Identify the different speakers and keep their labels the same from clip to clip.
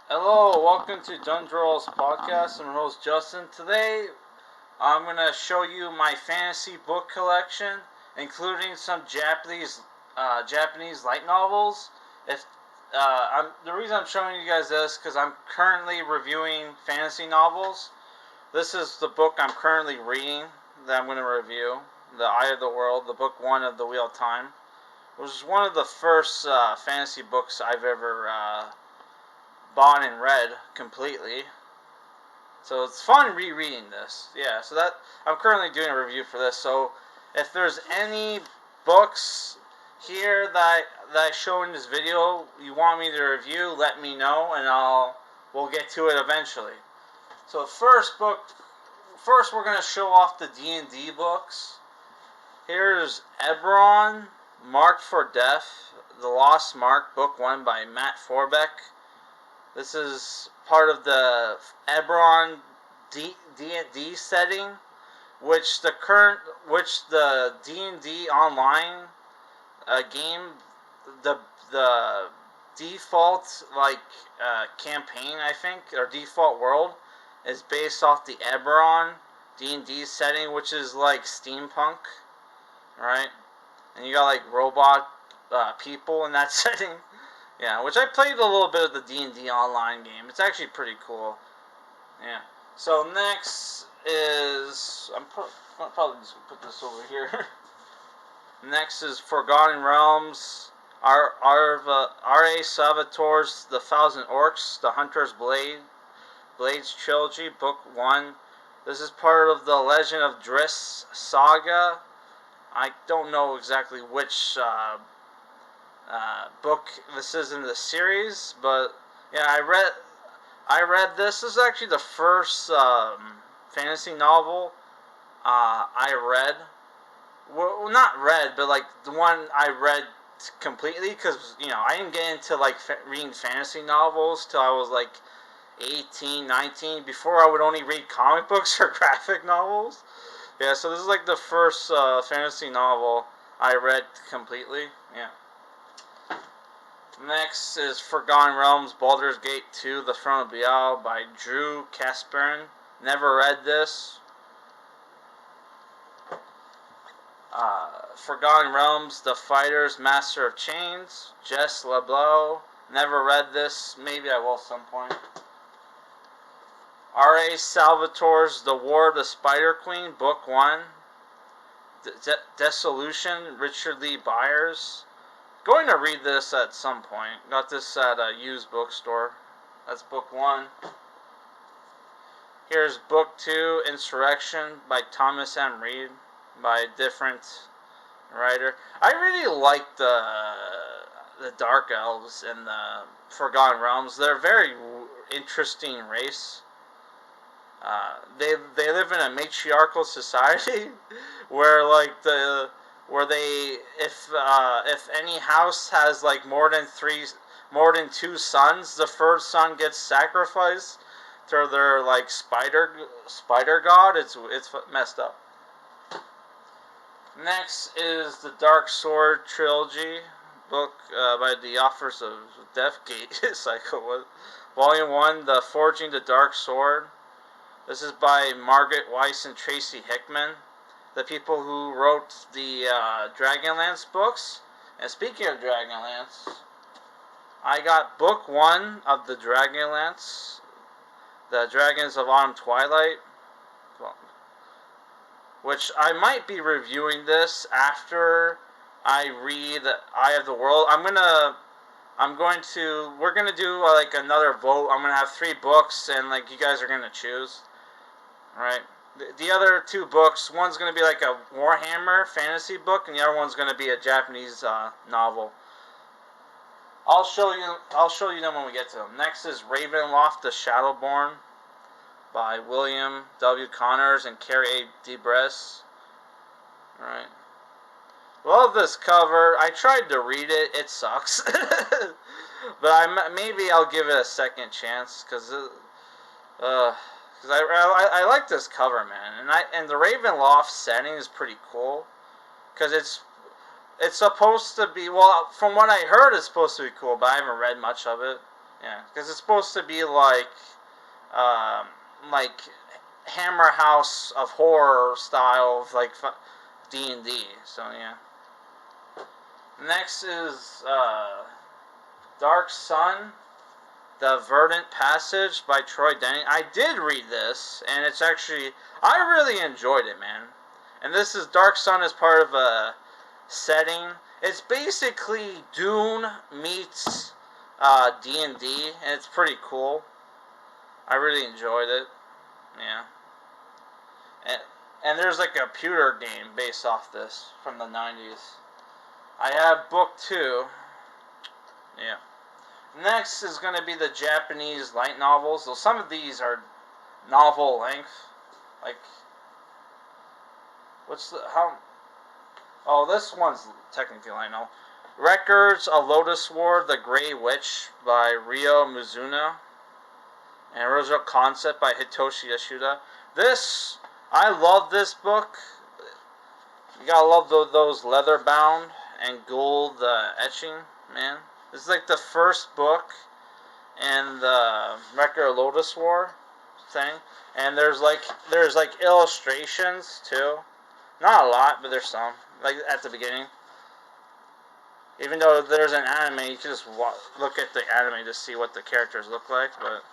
Speaker 1: Hello, welcome to Dundrolls Podcast. I'm your host Justin. Today, I'm going to show you my fantasy book collection, including some Japanese light novels. The reason I'm showing you guys this because I'm currently reviewing fantasy novels. This is the book I'm currently reading that I'm going to review, The Eye of the World, the book 1 of the Wheel of Time, which is one of the first fantasy books I've ever bought and read completely. So it's fun rereading this. Yeah, so that I'm currently doing a review for this. So if there's any books here that I show in this video you want me to review, let me know and we'll get to it eventually. So first we're gonna show off the D&D books. Here's Eberron, Marked for Death, The Lost Mark, Book 1 by Matt Forbeck. This is part of the Eberron D&D setting, which the D&D online game, the default campaign, I think, or default world is based off the Eberron D&D setting, which is like steampunk, right? And you got like robot people in that setting. Yeah, which I played a little bit of the D&D online game. It's actually pretty cool. Yeah. So next is I'm probably just gonna put this over here. Next is Forgotten Realms. R.A. Salvatore's The Thousand Orcs, The Hunter's Blades Trilogy, Book 1. This is part of the Legend of Driss saga. I don't know exactly which book this is in the series, but yeah, I read this. This is actually the first fantasy novel I read. Well, not read, but like the one I read completely, because I didn't get into like reading fantasy novels till I was like 18, 19. Before, I would only read comic books or graphic novels. Yeah, so this is like the first fantasy novel I read completely. Yeah. Next is Forgotten Realms, Baldur's Gate 2, The Throne of Baal by Drew Casperin. Never read this. Forgotten Realms, The Fighters, Master of Chains, Jess LeBlanc. Never read this. Maybe I will at some point. R.A. Salvatore's The War of the Spider Queen, Book 1. Dissolution, Richard Lee Byers. Going to read this at some point. Got this at a used bookstore. That's Book 1. Here's Book 2, Insurrection by Thomas M. Reed, by a different writer. I really like the Dark Elves and the Forgotten Realms. They're a very interesting race. They live in a matriarchal society where if any house has like more than 2 sons, the first son gets sacrificed to their like spider god. It's messed up. Next is the Dark Sword Trilogy, book by the authors of Deathgate Cycle, Volume 1, The Forging the Dark Sword. This is by Margaret Weiss and Tracy Hickman, the people who wrote the Dragonlance books. And speaking of Dragonlance, I got Book 1 of the Dragonlance, The Dragons of Autumn Twilight, which I might be reviewing this after I read Eye of the World. We're gonna do like another vote. I'm gonna have 3 books, and like you guys are gonna choose. Right. The other 2 books, one's going to be like a Warhammer fantasy book, and the other one's going to be a Japanese novel. I'll show you them when we get to them. Next is Ravenloft, The Shadowborn by William W. Connors and Carrie Debress. Right. Love this cover. I tried to read it. It sucks. But maybe I'll give it a second chance, because I like this cover, man, and the Ravenloft setting is pretty cool, because it's supposed to be, well, from what I heard, it's supposed to be cool, but I haven't read much of it. Yeah, because it's supposed to be like Hammer House of Horror style of like D&D. So yeah. Next is Dark Sun, The Verdant Passage by Troy Denny. I did read this, and it's actually, I really enjoyed it, man. And this is Dark Sun is part of a setting. It's basically Dune meets D&D, and it's pretty cool. I really enjoyed it. Yeah. And there's like a computer game based off this from the 90s. I have book 2. Yeah. Next is going to be the Japanese light novels. So some of these are novel length. Like, oh, this one's technically light novel. Records, A Lotus War, The Grey Witch by Ryo Mizuno. And Original Concept by Hitoshi Yasuda. I love this book. You gotta love those leather bound and gold etching, man. This is like the first book in the Record of Lotus War thing. And there's like illustrations too. Not a lot, but there's some. Like at the beginning. Even though there's an anime, you can just look at the anime to see what the characters look like. But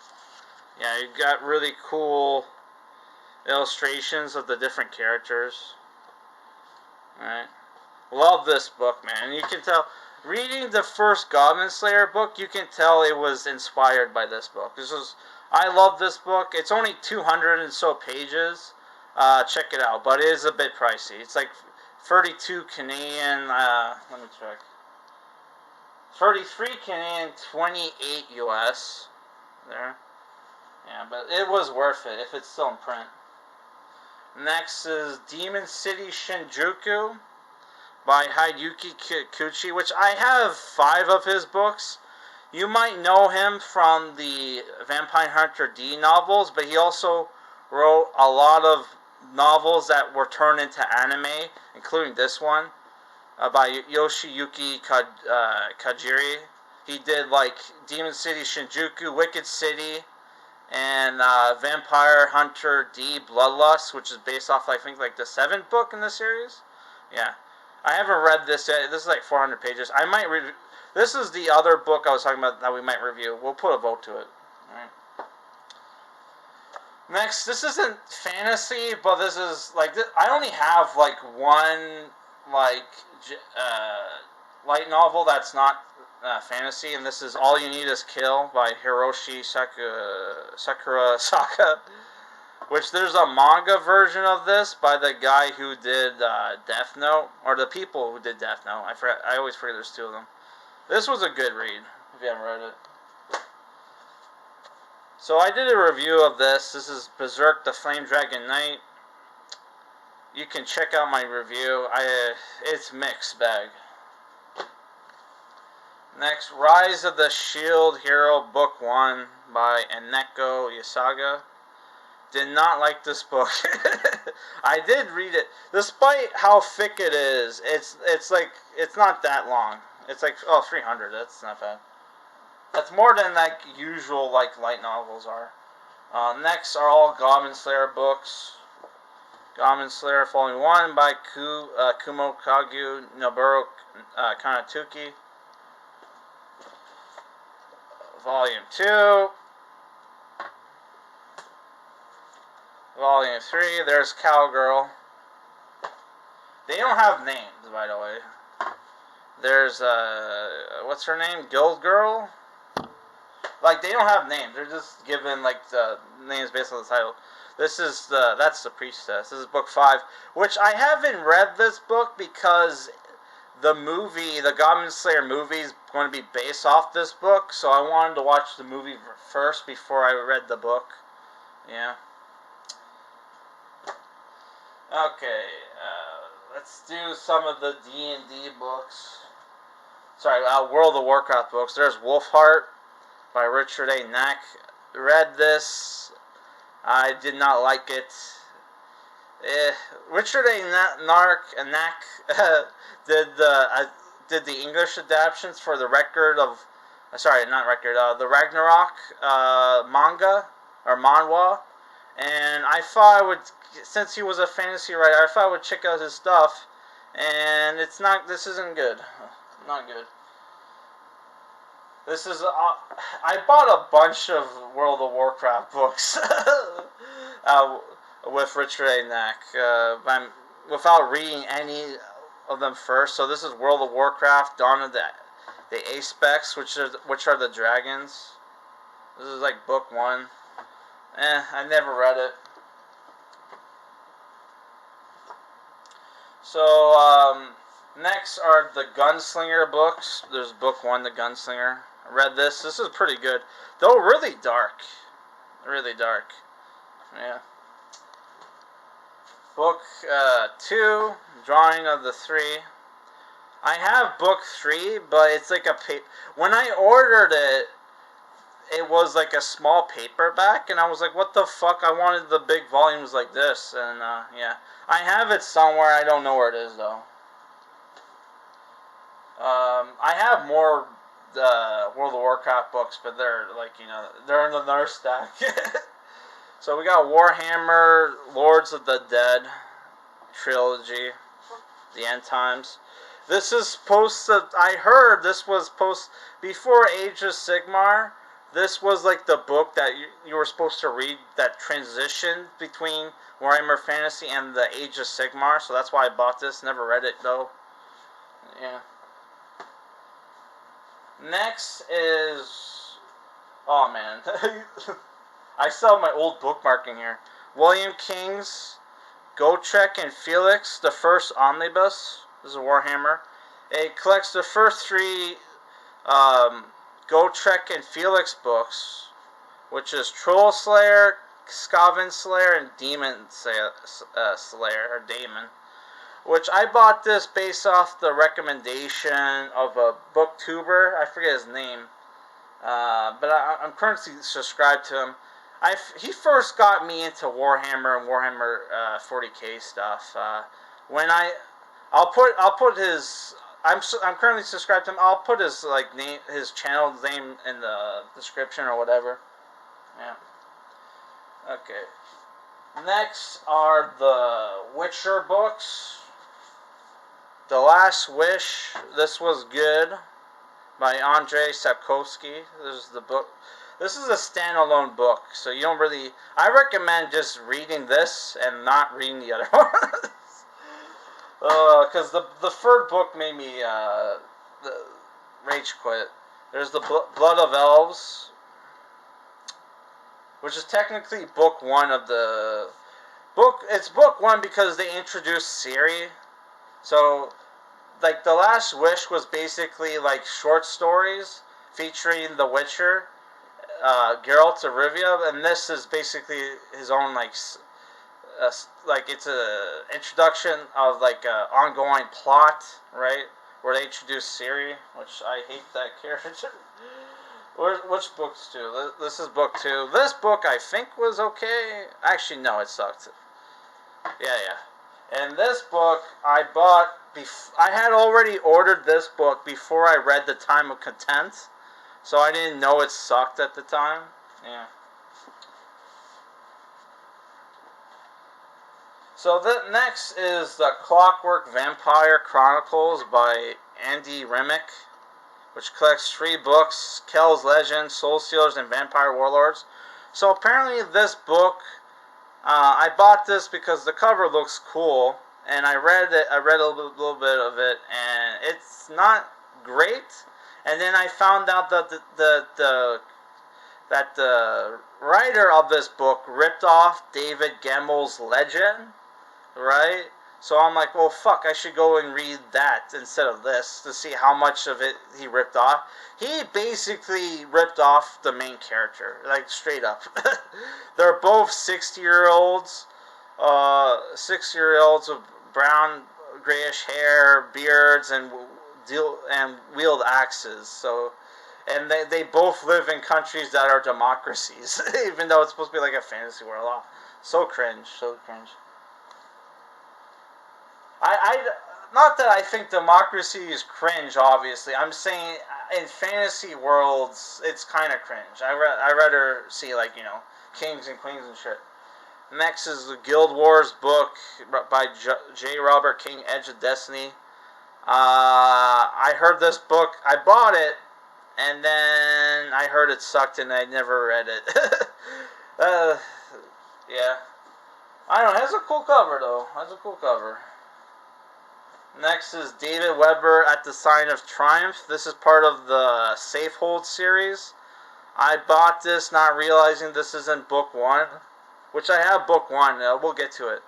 Speaker 1: yeah, you got really cool illustrations of the different characters. Alright. Love this book, man. You can tell, reading the first Goblin Slayer book, you can tell it was inspired by this book. I love this book. It's only 200 and so pages. Check it out, but it is a bit pricey. It's like 32 Canadian, let me check. 33 Canadian, 28 US. There. Yeah, but it was worth it if it's still in print. Next is Demon City Shinjuku by Hideyuki Kikuchi, which I have 5 of his books. You might know him from the Vampire Hunter D novels, but he also wrote a lot of novels that were turned into anime, including this one by Yoshiyuki Kajiri. He did like Demon City Shinjuku, Wicked City, and Vampire Hunter D Bloodlust, which is based off, I think, like the 7th book in the series. Yeah. I haven't read this yet. This is like 400 pages. I might read. This is the other book I was talking about that we might review. We'll put a vote to it. Alright. Next, this isn't fantasy, but this is like I only have like one like light novel that's not fantasy, and this is All You Need Is Kill by Hiroshi Sakura Saka. Which there's a manga version of this by the guy who did Death Note, or the people who did Death Note. I always forget there's 2 of them. This was a good read, if you haven't read it. So I did a review of this. This is Berserk the Flame Dragon Knight. You can check out my review. It's mixed bag. Next, Rise of the Shield Hero Book 1 by Eneko Yasaga. Did not like this book. I did read it. Despite how thick it is, it's like, it's not that long. It's like, 300. That's not bad. That's more than like usual like light novels are. Next are all Goblin Slayer books. Goblin Slayer Volume 1 by Kumo Kagyu Noboru Kanatuki. Volume 2. Volume 3, there's Cowgirl. They don't have names, by the way. There's, what's her name? Guild Girl? Like, they don't have names. They're just given, like, the names based on the title. That's the Priestess. This is book 5, which I haven't read this book because the movie, the Goblin Slayer movie, is going to be based off this book, so I wanted to watch the movie first before I read the book. Yeah. Okay, let's do some of the D&D books. Sorry, World of Warcraft books. There's Wolfheart by Richard A. Knack. Read this. I did not like it. Richard A. Knack did the English adaptations for the Record of sorry, not record. The Ragnarok manga or manhwa, and I thought I would, since he was a fantasy writer, I thought I would check out his stuff, and it's not. This isn't good. Not good. This is. I bought a bunch of World of Warcraft books with Richard A. Knack, without reading any of them first. So this is World of Warcraft, Dawn of the Aspects, which are the dragons. This is like book 1. I never read it. So next are the Gunslinger books. There's book 1, the Gunslinger. I read this. This is pretty good, though really dark. Really dark. Yeah. Book 2, Drawing of the Three. I have book 3, but it's like a when I ordered it, it was like a small paperback, and I was like, what the fuck? I wanted the big volumes like this, and yeah. I have it somewhere. I don't know where it is, though. I have more World of Warcraft books, but they're like, they're in another stack. So we got Warhammer, Lords of the Dead, Trilogy, The End Times. This is supposed to, I heard this was before Age of Sigmar, this was like the book that you were supposed to read that transitioned between Warhammer Fantasy and the Age of Sigmar, so that's why I bought this. Never read it, though. Yeah. Next is, oh man, I still have my old bookmarking here. William King's Gotrek and Felix, the first omnibus. This is a Warhammer. It collects the first 3 Gotrek and Felix books, which is Troll Slayer, Skaven Slayer, and Demon Slayer, or Daemon. Which I bought this based off the recommendation of a booktuber. I forget his name. But I'm currently subscribed to him. He first got me into Warhammer and Warhammer 40k stuff. I'll put his. I'm currently subscribed to him. I'll put his name, his channel name in the description or whatever. Yeah. Okay. Next are the Witcher books. The Last Wish. This was good, by Andrzej Sapkowski. This is the book. This is a standalone book, so you don't really. I recommend just reading this and not reading the other ones. Because the third book made me rage quit. There's the Blood of Elves, which is technically book 1 of the book. It's book 1 because they introduced Ciri. So, like, The Last Wish was basically like short stories featuring The Witcher, Geralt of Rivia, and this is basically his own it's a introduction of like a ongoing plot, right? Where they introduce Ciri, which I hate that character. Which books 2? This is book 2. This book I think was okay. Actually, no, it sucked. Yeah. And this book I bought. I had already ordered this book before I read The Time of Content, so I didn't know it sucked at the time. Yeah. So the next is the Clockwork Vampire Chronicles by Andy Remick, which collects 3 books: Kel's Legend, Soul Stealers, and Vampire Warlords. So apparently this book, I bought this because the cover looks cool, and I read it. I read a little bit of it, and it's not great. And then I found out that the writer of this book ripped off David Gemmell's Legend, right? So I'm like, well, fuck, I should go and read that instead of this to see how much of it he ripped off. He basically ripped off the main character, like straight up. They're both 60-year-olds, 60-year-olds with brown, grayish hair, beards, and wield axes. So, and they both live in countries that are democracies, even though it's supposed to be like a fantasy world. So cringe, so cringe. not that I think democracy is cringe. Obviously, I'm saying in fantasy worlds, it's kind of cringe. I rather see like kings and queens and shit. Next is the Guild Wars book by J. Robert King, Edge of Destiny. I heard this book. I bought it, and then I heard it sucked, and I never read it. Yeah. I don't know. It has a cool cover, though. It has a cool cover. Next is David Weber at the Sign of Triumph. This is part of the Safehold series. I bought this not realizing this is in book 1, which I have book 1. We'll get to it.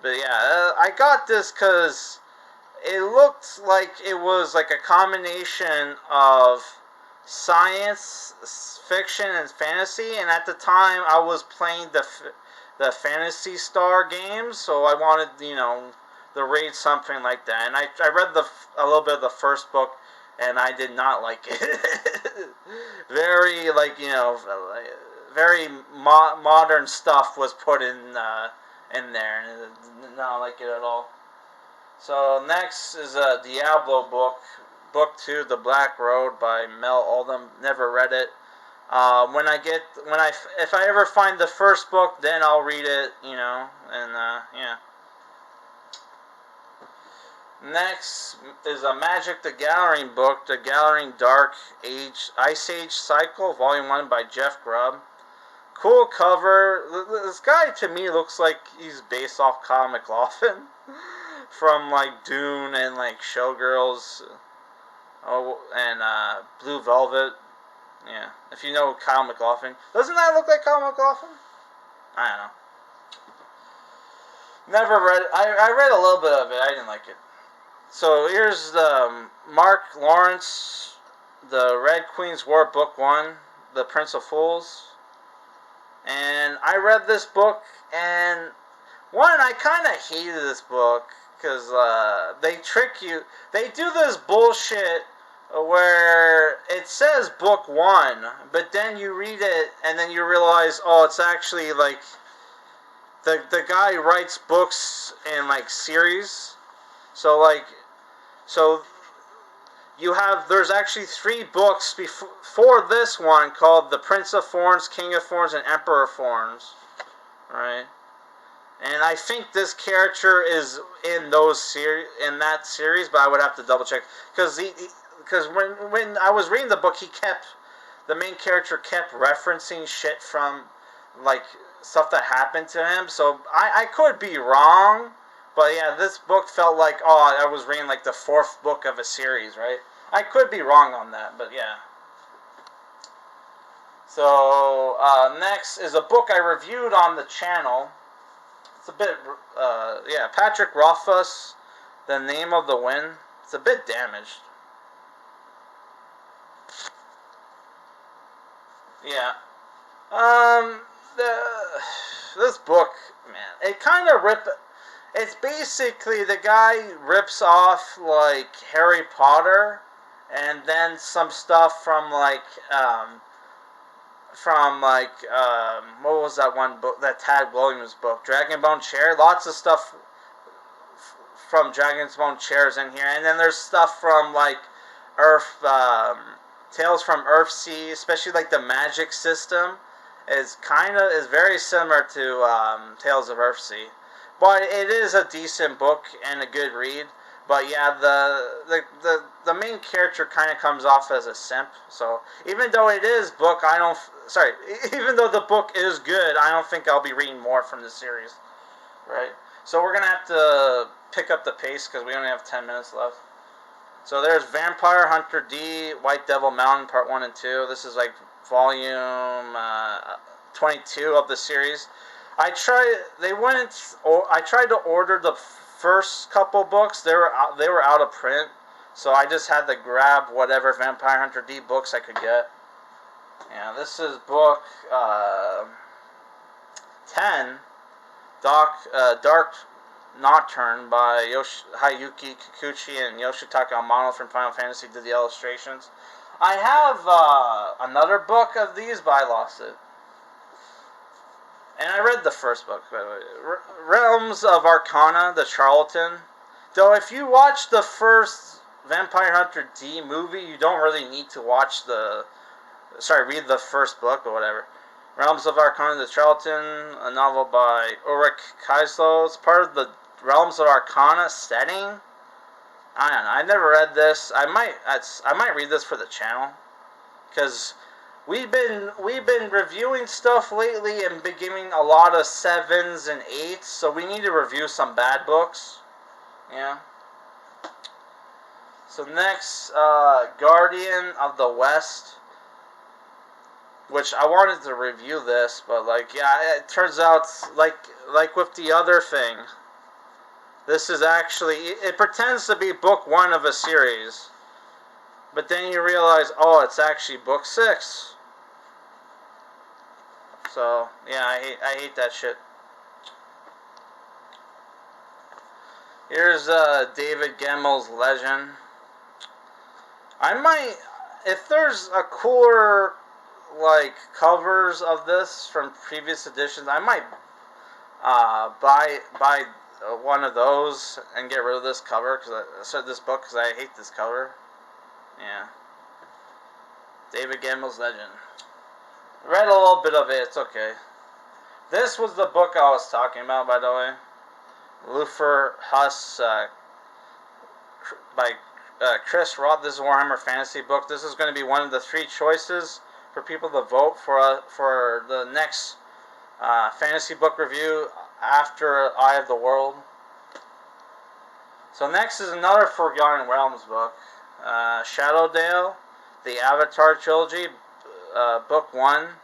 Speaker 1: But yeah, I got this because it looked like it was like a combination of science fiction and fantasy, and at the time I was playing the Phantasy Star games, so I wanted to read something like that. And I read a little bit of the first book, and I did not like it. Very very modern stuff was put in there, and I did not like it at all. So next is a Diablo book, book 2, The Black Road by Mel Oldham. Never read it. If I ever find the first book, then I'll read it, and yeah. Next is a Magic the Gathering book, The Gathering Dark Age Ice Age Cycle, Volume 1 by Jeff Grubb. Cool cover. This guy to me looks like he's based off Kyle MacLachlan from like Dune and like Showgirls, and Blue Velvet. Yeah, if you know Kyle MacLachlan. Doesn't that look like Kyle MacLachlan? I don't know. Never read it. I read a little bit of it. I didn't like it. So here's the Mark Lawrence, the Red Queen's War, Book 1, The Prince of Fools. And I read this book, and I kind of hated this book, because they trick you. They do this bullshit where it says book 1, but then you read it, and then you realize, oh, it's actually like the guy writes books in like series. So there's actually 3 books before this one called The Prince of Thorns, King of Thorns, and Emperor of Thorns, right? And I think this character is in that series, but I would have to double check, because when I was reading the book, the main character kept referencing shit from like stuff that happened to him. So I could be wrong, but yeah, this book felt like, I was reading like the 4th book of a series, right? I could be wrong on that, but yeah. So next is a book I reviewed on the channel. It's a bit, Patrick Rothfuss, The Name of the Wind. It's a bit damaged. Yeah. This book, man, it kind of it's basically the guy rips off, like, Harry Potter, and then some stuff from, like, what was that one book, that Tad Williams book, Dragonbone Chair? Lots of stuff from Dragonbone Chairs in here, and then there's stuff from, like, Earth, Tales from Earthsea, especially, like, the magic system is very similar to Tales of Earthsea. But it is a decent book and a good read. But yeah, the main character kind of comes off as a simp. So even though it is book, even though the book is good, I don't think I'll be reading more from the series. Right? So we're gonna have to pick up the pace because we only have 10 minutes left. So there's Vampire Hunter D, White Devil Mountain Part 1 and 2. This is like volume 22 of the series. I tried to order the first couple books. They were out of print, so I just had to grab whatever Vampire Hunter D books I could get. Yeah, this is book 10, Dark Nocturne by Hayuki Kikuchi and Yoshitaka Amano from Final Fantasy did the illustrations. I have another book of these, but I lost it. And I read the first book, by the way. Realms of Arcana, The Charlatan. Though if you watch the first Vampire Hunter D movie, you don't really need to watch read the first book or whatever. Realms of Arcana the Charlton, a novel by Ulrich Kaislow. It's part of the Realms of Arcana setting. I don't know. I never read this. I might read this for the channel, because we've been reviewing stuff lately and been giving a lot of 7s and 8s. So we need to review some bad books. Yeah. So next, Guardian of the West, which I wanted to review this, but it turns out like with the other thing, this is actually, it pretends to be book 1 of a series, but then you realize, oh, it's actually book 6. So yeah, I hate that shit. Here's David Gemmell's Legend. I might, if there's a cooler covers of this from previous editions, I might buy one of those and get rid of this cover, this book, because I hate this cover. Yeah. David Gemmell's Legend. Read a little bit of it. It's okay. This was the book I was talking about, by the way. Lufer Huss by Chris Roth. This is a Warhammer fantasy book. This is going to be one of the 3 choices for people to vote for the next fantasy book review after Eye of the World. So next is another Forgotten Realms book. Shadowdale, the Avatar Trilogy, book 1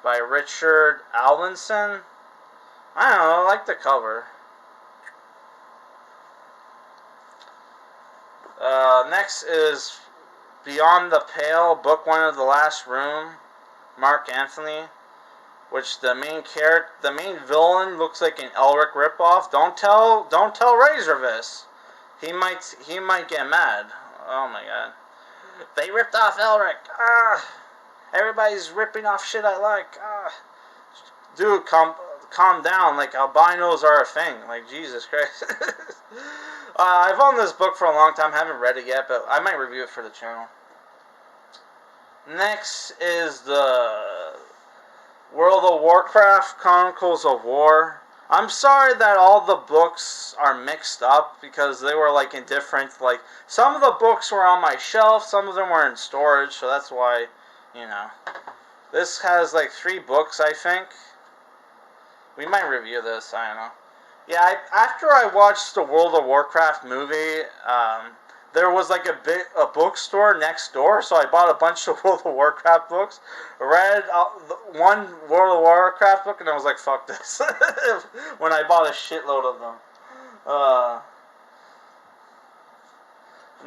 Speaker 1: by Richard Alvinson. I don't know, I like the cover. Next is Beyond the Pale, book 1 of The Last Room, Mark Anthony, which the main villain looks like an Elric ripoff. Don't tell Razor this. He might get mad. Oh my god. They ripped off Elric. Everybody's ripping off shit I like. Dude, calm down. Albinos are a thing. Jesus Christ. I've owned this book for a long time. Haven't read it yet, but I might review it for the channel. Next is the World of Warcraft Chronicles of War. I'm sorry that all the books are mixed up, because they were in different, some of the books were on my shelf, some of them were in storage, so that's why, This has 3 books, I think. We might review this, I don't know. Yeah, after I watched the World of Warcraft movie, there was a bookstore next door, so I bought a bunch of World of Warcraft books, read one World of Warcraft book, and I was like, fuck this, when I bought a shitload of them.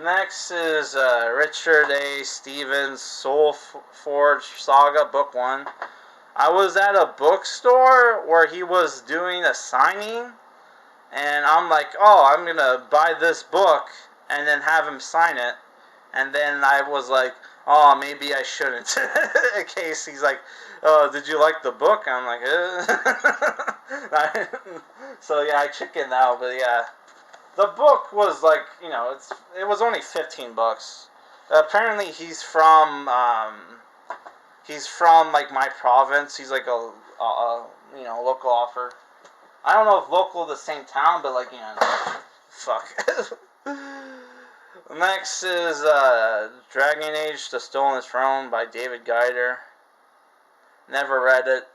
Speaker 1: Next is Richard A. Stevens' Soul Forge Saga, book 1. I was at a bookstore where he was doing a signing, and I'm like, oh, I'm gonna buy this book and then have him sign it. And then I was like, oh, maybe I shouldn't, in case he's like, oh, did you like the book? And I'm like, So yeah, I chickened out, but yeah. The book was it was only $15. Apparently he's from my province. He's a local author. I don't know if local the same town, but fuck. Next is Dragon Age: The Stolen Throne by David Geider. Never read it.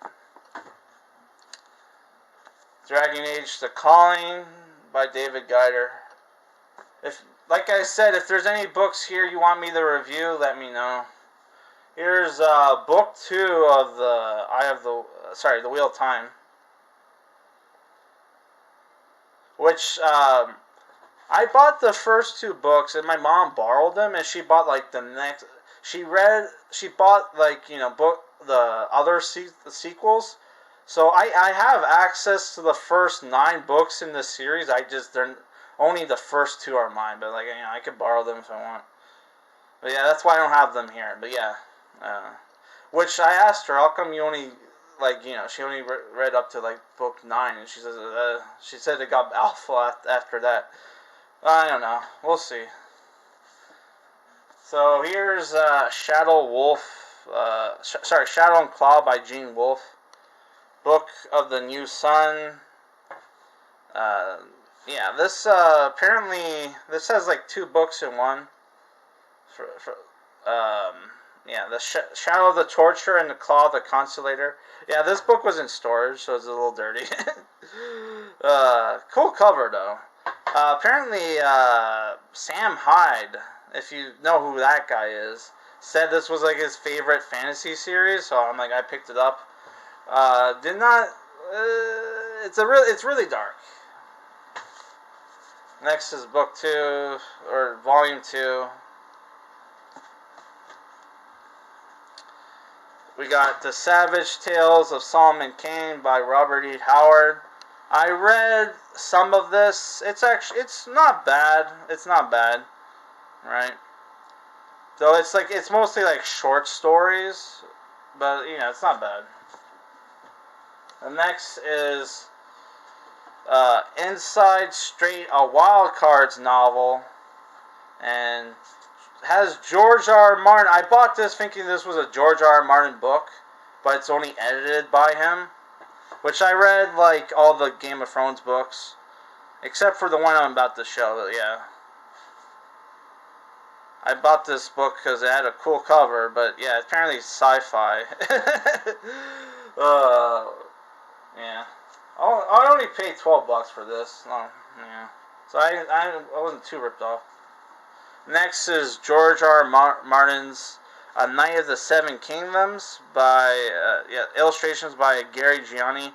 Speaker 1: Dragon Age: The Calling by David Geider. Like I said, if there's any books here you want me to review, let me know. Here's book 2 of the Wheel of Time, which I bought the first 2 books, and my mom borrowed them, and she bought the next. She bought the other sequels. So I have access to the first 9 books in the series. They're only the first 2 are mine, but I could borrow them if I want. But yeah, that's why I don't have them here. But yeah, which I asked her, how come you only she only read up to book 9, and she said it got alpha after that. I don't know. We'll see. So here's Shadow Wolf. Shadow and Claw by Gene Wolfe. Book of the New Sun. Yeah, this apparently this has like 2 books in one. Yeah, the Shadow of the Torturer and the Claw of the Consolator. Yeah, this book was in storage, so it's a little dirty. Cool cover though. Apparently, Sam Hyde, if you know who that guy is, said this was like his favorite fantasy series. So I'm like, I picked it up. Did not. It's really dark. Next is book 2 or volume 2. We got The Savage Tales of Solomon Kane by Robert E. Howard. I read some of this. It's not bad. It's not bad, right? Though it's mostly like short stories, but you know, it's not bad. The next is Inside Straight, a Wild Cards novel, and has George R. R. Martin. I bought this thinking this was a George R. R. Martin book, but it's only edited by him. Which I read like all the Game of Thrones books, except for the one I'm about to show. Yeah, I bought this book because it had a cool cover, but yeah, apparently it's sci-fi. Yeah, I only paid $12 for this. Yeah, so I wasn't too ripped off. Next is George R. R. Martin's A Knight of the Seven Kingdoms by illustrations by Gary Gianni,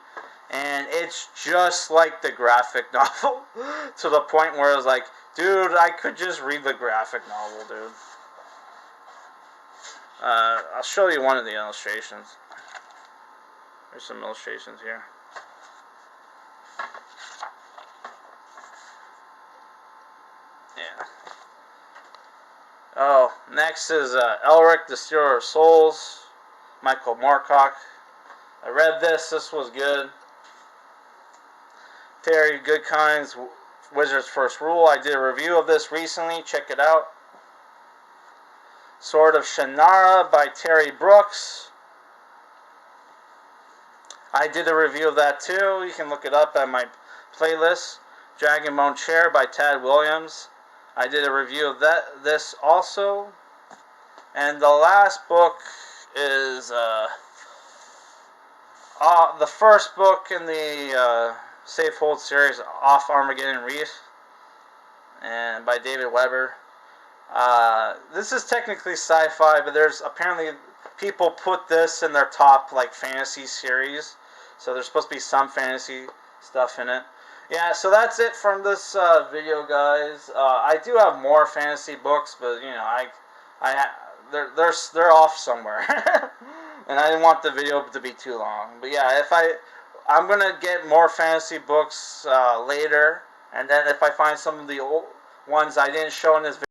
Speaker 1: and it's just like the graphic novel to the point where I was like, dude, I could just read the graphic novel, dude. I'll show you one of the illustrations. There's some illustrations here. Yeah. Oh, next is Elric, the Stealer of Souls, Michael Moorcock. I read this. This was good. Terry Goodkind's Wizard's First Rule. I did a review of this recently. Check it out. Sword of Shannara by Terry Brooks. I did a review of that too. You can look it up at my playlist. Dragonbone Chair by Tad Williams. I did a review of this also. And the last book is the first book in the Safe Hold series, Off Armageddon Reef, and by David Weber. This is technically sci-fi, but there's apparently people put this in their top like fantasy series, so there's supposed to be some fantasy stuff in it. Yeah, so that's it from this video, guys. I do have more fantasy books, but you know, they're off somewhere, and I didn't want the video to be too long. But yeah, I'm gonna get more fantasy books later, and then if I find some of the old ones I didn't show in this video.